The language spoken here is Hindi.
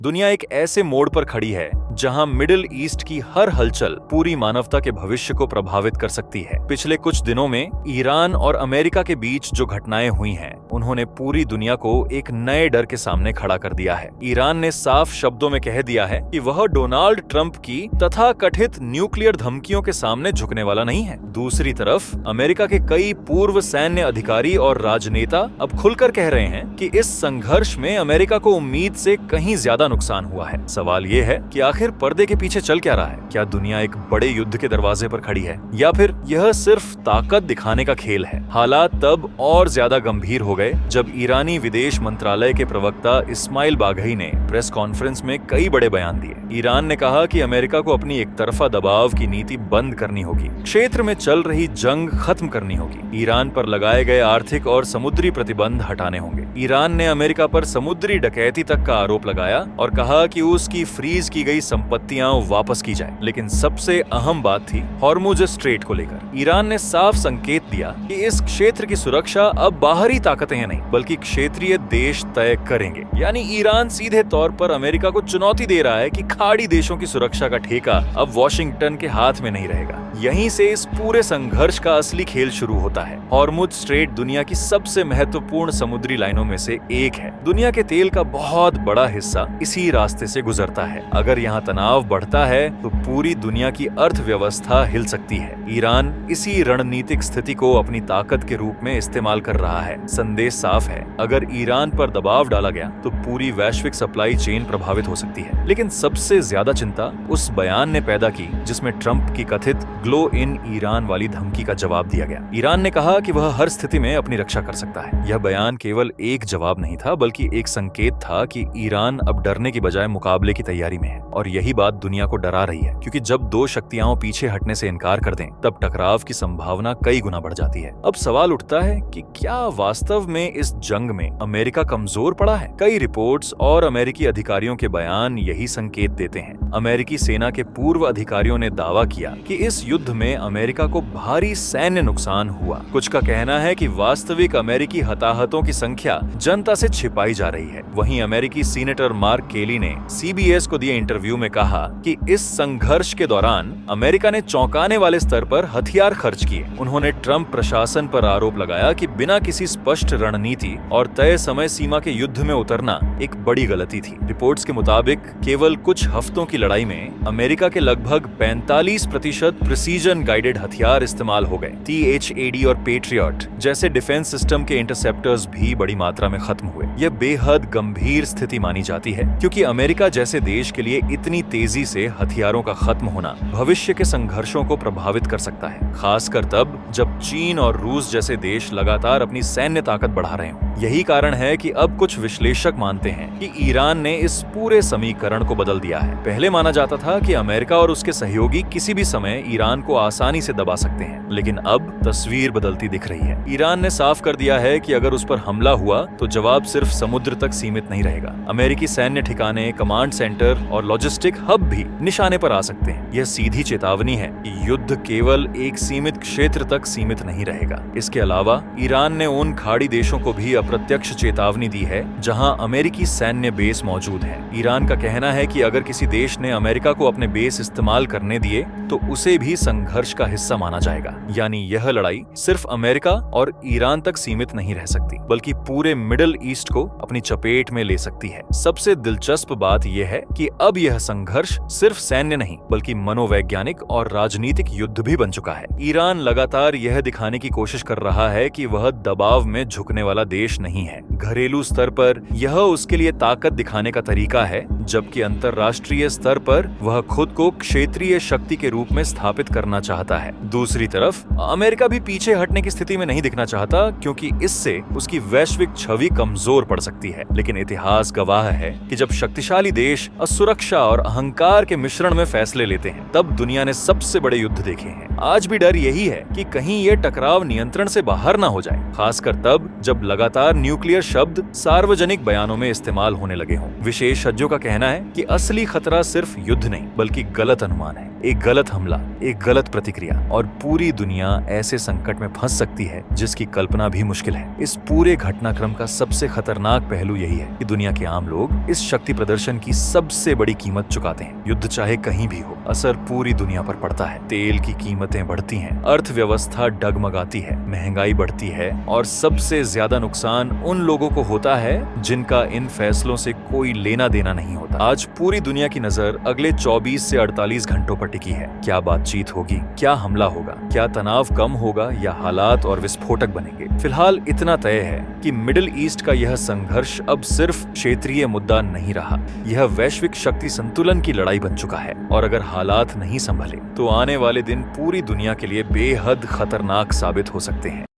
दुनिया एक ऐसे मोड़ पर खड़ी है जहां मिडिल ईस्ट की हर हलचल पूरी मानवता के भविष्य को प्रभावित कर सकती है। पिछले कुछ दिनों में ईरान और अमेरिका के बीच जो घटनाएं हुई हैं, उन्होंने पूरी दुनिया को एक नए डर के सामने खड़ा कर दिया है। ईरान ने साफ शब्दों में कह दिया है कि वह डोनाल्ड ट्रंप की तथाकथित न्यूक्लियर धमकियों के सामने झुकने वाला नहीं है। दूसरी तरफ अमेरिका के कई पूर्व सैन्य अधिकारी और राजनेता अब खुलकर कह रहे हैं कि इस संघर्ष में अमेरिका को उम्मीद से कहीं ज्यादा नुकसान हुआ है। सवाल ये है कि आखिर पर्दे के पीछे चल क्या रहा है? क्या दुनिया एक बड़े युद्ध के दरवाजे पर खड़ी है, या फिर यह सिर्फ ताकत दिखाने का खेल है? हालात तब और ज्यादा गंभीर हो गए जब ईरानी विदेश मंत्रालय के प्रवक्ता इस्माइल बाघई ने प्रेस कॉन्फ्रेंस में कई बड़े बयान दिए। ईरान ने कहा कि अमेरिका को अपनी एकतरफा दबाव की नीति बंद करनी होगी, क्षेत्र में चल रही जंग खत्म करनी होगी, ईरान पर लगाए गए आर्थिक और समुद्री प्रतिबंध हटाने होंगे। ईरान ने अमेरिका पर समुद्री डकैती तक का आरोप लगाया और कहा कि उसकी फ्रीज की गई संपत्तियां वापस की जाए। लेकिन सबसे अहम बात थी हॉर्मुज स्ट्रेट को लेकर। ईरान ने साफ संकेत दिया कि इस क्षेत्र की सुरक्षा अब बाहरी ताकतें नहीं बल्कि क्षेत्रीय देश तय करेंगे। यानी ईरान सीधे तौर पर अमेरिका को चुनौती दे रहा है कि खाड़ी देशों की सुरक्षा का ठेका अब वॉशिंगटन के हाथ में नहीं रहेगा। यहीं से इस पूरे संघर्ष का असली खेल शुरू होता है। हॉर्मुज स्ट्रेट दुनिया की सबसे महत्वपूर्ण समुद्री लाइनों में से एक है। दुनिया के तेल का बहुत बड़ा हिस्सा इसी रास्ते से गुजरता है। अगर यहाँ तनाव बढ़ता है तो पूरी दुनिया की अर्थव्यवस्था हिल सकती है। ईरान इसी रणनीतिक स्थिति को अपनी ताकत के रूप में इस्तेमाल कर रहा है। संदेश साफ है, अगर ईरान पर दबाव डाला गया तो पूरी वैश्विक सप्लाई चेन प्रभावित हो सकती है। लेकिन सबसे ज्यादा चिंता उस बयान ने पैदा की जिसमें ट्रंप की कथित ग्लो इन ईरान वाली धमकी का जवाब दिया गया। ईरान ने कहा कि वह हर स्थिति में अपनी रक्षा कर सकता है। यह बयान केवल एक जवाब नहीं था बल्कि एक संकेत था कि ईरान अब डरने की बजाय मुकाबले की तैयारी में है। और यही बात दुनिया को डरा रही है, क्योंकि जब दो शक्तियां पीछे हटने से इनकार कर दें तब टकराव की संभावना कई गुना बढ़ जाती है। अब सवाल उठता है कि क्या वास्तव में इस जंग में अमेरिका कमजोर पड़ा है? कई रिपोर्ट्स और अमेरिकी अधिकारियों के बयान यही संकेत देते हैं। अमेरिकी सेना के पूर्व अधिकारियों ने दावा किया कि इस युद्ध में अमेरिका को भारी सैन्य नुकसान हुआ। कुछ का कहना है कि वास्तविक अमेरिकी हताहतों की संख्या जनता से छिपाई जा रही है। वहीं अमेरिकी सीनेटर मार्क केली ने CBS को दिए इंटरव्यू में कहा कि इस संघर्ष के दौरान अमेरिका ने चौंकाने वाले स्तर पर हथियार खर्च किए। उन्होंने ट्रंप प्रशासन पर आरोप लगाया कि बिना किसी स्पष्ट रणनीति और तय समय सीमा के युद्ध में उतरना एक बड़ी गलती थी। रिपोर्ट्स के मुताबिक केवल कुछ हफ्तों की लड़ाई में अमेरिका के लगभग 45% प्रिसीजन गाइडेड हथियार इस्तेमाल हो गए। THAAD और पेट्रियट जैसे डिफेंस सिस्टम के इंटरसेप्टर्स भी बड़ी मात्रा में खत्म हुए। यह बेहद गंभीर स्थिति मानी जाती है, क्योंकि अमेरिका जैसे देश के लिए इतनी तेजी से हथियारों का खत्म होना भविष्य के संघर्षों को प्रभावित कर सकता है, खासकर तब जब चीन और रूस जैसे देश लगातार अपनी सैन्य ताकत बढ़ा रहे हों। यही कारण है कि अब कुछ विश्लेषक मानते हैं कि ईरान ने इस पूरे समीकरण को बदल दिया है। पहले माना जाता था कि अमेरिका और उसके सहयोगी किसी भी समय ईरान को आसानी से दबा सकते हैं, लेकिन अब तस्वीर बदलती दिख रही है। ईरान ने साफ कर दिया है कि अगर उस पर हमला हुआ तो जवाब सिर्फ समुद्र तक सीमित नहीं रहेगा। अमेरिकी सैन्य ठिकाने, कमांड सेंटर और लॉजिस्टिक हब भी निशाने पर आ सकते हैं। यह सीधी चेतावनी है कि युद्ध केवल एक सीमित क्षेत्र तक सीमित नहीं रहेगा। इसके अलावा ईरान ने उन खाड़ी देशों को भी अप्रत्यक्ष चेतावनी दी है जहां अमेरिकी सैन्य बेस मौजूद है। ईरान का कहना है कि अगर किसी देश ने अमेरिका को अपने बेस इस्तेमाल करने दिए तो उसे भी संघर्ष का हिस्सा माना जाएगा। यानी यह लड़ाई सिर्फ अमेरिका और ईरान तक सीमित नहीं रह सकती, बल्कि पूरे मिडिल ईस्ट को अपनी चपेट में ले सकती है। सबसे दिलचस्प बात यह है कि अब यह संघर्ष सिर्फ सैन्य नहीं बल्कि मनोवैज्ञानिक और राजनीतिक युद्ध भी बन चुका है। ईरान लगातार यह दिखाने की कोशिश कर रहा है कि वह दबाव में झुकने वाला देश नहीं है। घरेलू स्तर पर यह उसके लिए ताकत दिखाने का तरीका है, जबकि अंतर्राष्ट्रीय स्तर पर वह खुद को क्षेत्रीय शक्ति के रूप में स्थापित करना चाहता है। दूसरी तरफ अमेरिका भी पीछे हटने की स्थिति में नहीं दिखना चाहता, क्योंकि इससे उसकी वैश्विक छवि कमजोर पड़ सकती है। लेकिन इतिहास गवाह है कि जब शक्तिशाली देश असुरक्षा और अहंकार के मिश्रण में फैसले लेते हैं, तब दुनिया ने सबसे बड़े युद्ध देखे हैं। आज भी डर यही है कि कहीं ये टकराव नियंत्रण से बाहर ना हो जाए, खासकर तब जब लगातार न्यूक्लियर शब्द सार्वजनिक बयानों में इस्तेमाल होने लगे हों। विशेषज्ञों का कहना है कि असली खतरा सिर्फ युद्ध नहीं बल्कि गलत अनुमान है, एक गलत हमला, एक गलत प्रतिक्रिया, और पूरी दुनिया ऐसे संकट में फंस सकती है जिसकी कल्पना भी मुश्किल है। इस पूरे घटनाक्रम का सबसे खतरनाक पहलू यही है कि दुनिया के आम लोग इस शक्ति प्रदर्शन की सबसे बड़ी कीमत चुकाते हैं। युद्ध चाहे कहीं भी हो, असर पूरी दुनिया पर पड़ता है। तेल की कीमतें बढ़ती हैं, अर्थव्यवस्था डगमगाती है, महंगाई बढ़ती है, और सबसे ज्यादा नुकसान उन लोगों को होता है जिनका इन फैसलों से कोई लेना देना नहीं होता। आज पूरी दुनिया की नजर अगले 24 से 48 घंटों पर टिकी है। क्या बातचीत होगी, क्या हमला होगा, क्या तनाव कम होगा, या हालात और विस्फोटक बनेंगे। फिलहाल इतना तय है कि मिडिल ईस्ट का यह संघर्ष अब सिर्फ क्षेत्रीय मुद्दा नहीं रहा, यह वैश्विक शक्ति संतुलन की लड़ाई बन चुका है। और अगर हालात नहीं संभले तो आने वाले दिन पूरी दुनिया के लिए बेहद खतरनाक साबित हो सकते हैं।